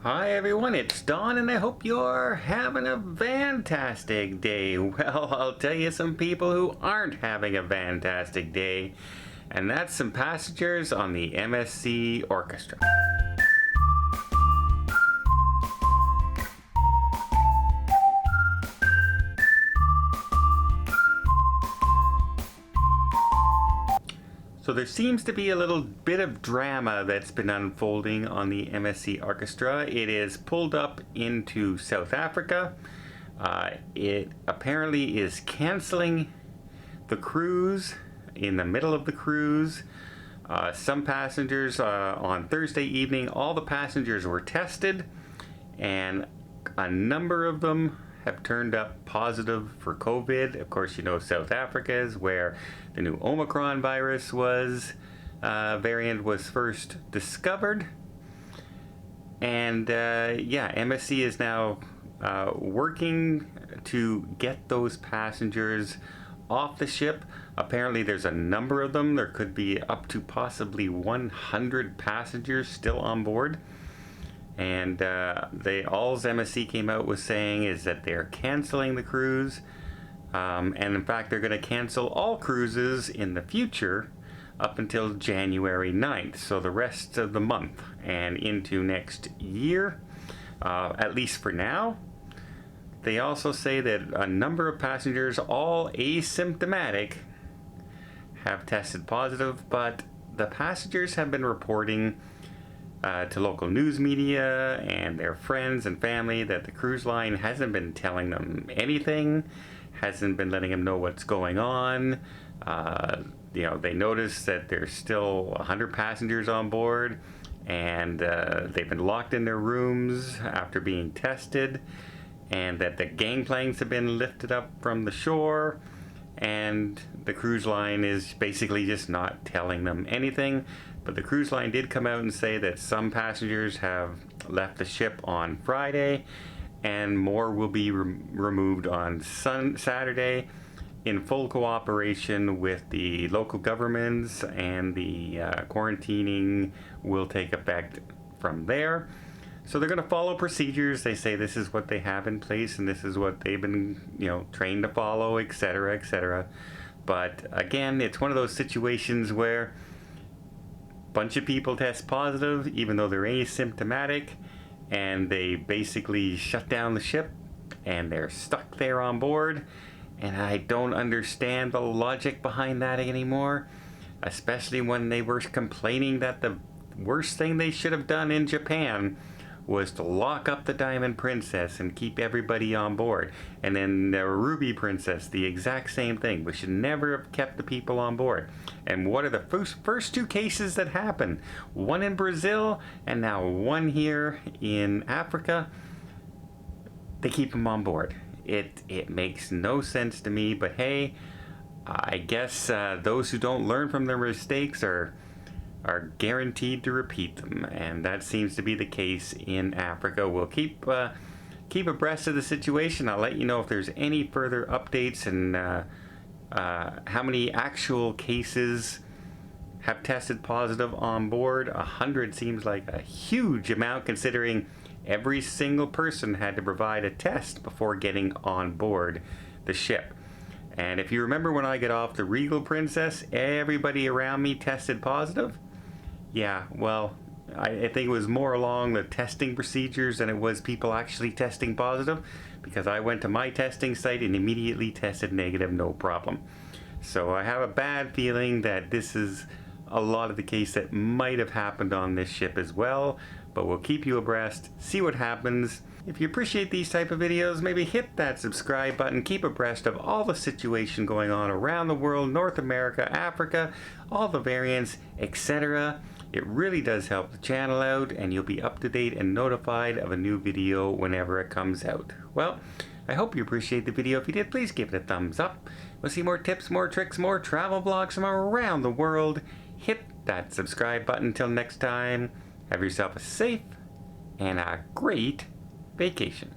Hi everyone, it's Don and I hope you're having a fantastic day. Well, I'll tell you some people who aren't having a fantastic day, and that's some passengers on the MSC Orchestra. So there seems to be a little bit of drama that's been unfolding on the MSC Orchestra. It is pulled up into South Africa. It apparently is canceling the cruise in the middle of the cruise. Some passengers on Thursday evening, all the passengers were tested and a number of them have turned up positive for COVID. Of course, you know South Africa is where the new Omicron virus variant was first discovered. And yeah, MSC is now working to get those passengers off the ship. Apparently there's a number of them. There could be up to possibly 100 passengers still on board. And all MSC came out with saying is that they're canceling the cruise. And in fact, they're going to cancel all cruises in the future up until January 9th. So the rest of the month and into next year, at least for now. They also say that a number of passengers, all asymptomatic, have tested positive, but the passengers have been reporting to local news media and their friends and family that the cruise line hasn't been telling them anything, hasn't been letting them know what's going on. You know, they noticed that there's still 100 passengers on board and they've been locked in their rooms after being tested, and that the gangplanks have been lifted up from the shore, and the cruise line is basically just not telling them anything. But the cruise line did come out and say that some passengers have left the ship on Friday and more will be removed on Saturday in full cooperation with the local governments, and the quarantining will take effect from there. So they're going to follow procedures. They say this is what they have in place and this is what they've been, trained to follow, etc., etc. But again, it's one of those situations where bunch of people test positive even though they're asymptomatic, and they basically shut down the ship and they're stuck there on board. And I don't understand the logic behind that anymore, especially when they were complaining that the worst thing they should have done in Japan was to lock up the Diamond Princess and keep everybody on board. And then the Ruby Princess, the exact same thing. We should never have kept the people on board. And what are the first two cases that happened? One in Brazil and now one here in Africa. They keep them on board. It makes no sense to me, but hey, I guess those who don't learn from their mistakes are guaranteed to repeat them, and that seems to be the case in Africa. We'll keep abreast of the situation. I'll let you know if there's any further updates and how many actual cases have tested positive on board. 100 seems like a huge amount considering every single person had to provide a test before getting on board the ship. And if you remember when I got off the Regal Princess, everybody around me tested positive. Yeah, well, I think it was more along the testing procedures than it was people actually testing positive, because I went to my testing site and immediately tested negative, no problem. So I have a bad feeling that this is a lot of the case that might have happened on this ship as well, but we'll keep you abreast, see what happens. If you appreciate these type of videos, maybe hit that subscribe button, keep abreast of all the situation going on around the world, North America, Africa, all the variants, etc. It really does help the channel out, and you'll be up to date and notified of a new video whenever it comes out. Well, I hope you appreciate the video. If you did, please give it a thumbs up. We'll see more tips, more tricks, more travel vlogs from around the world. Hit that subscribe button. Until next time, have yourself a safe and a great vacation.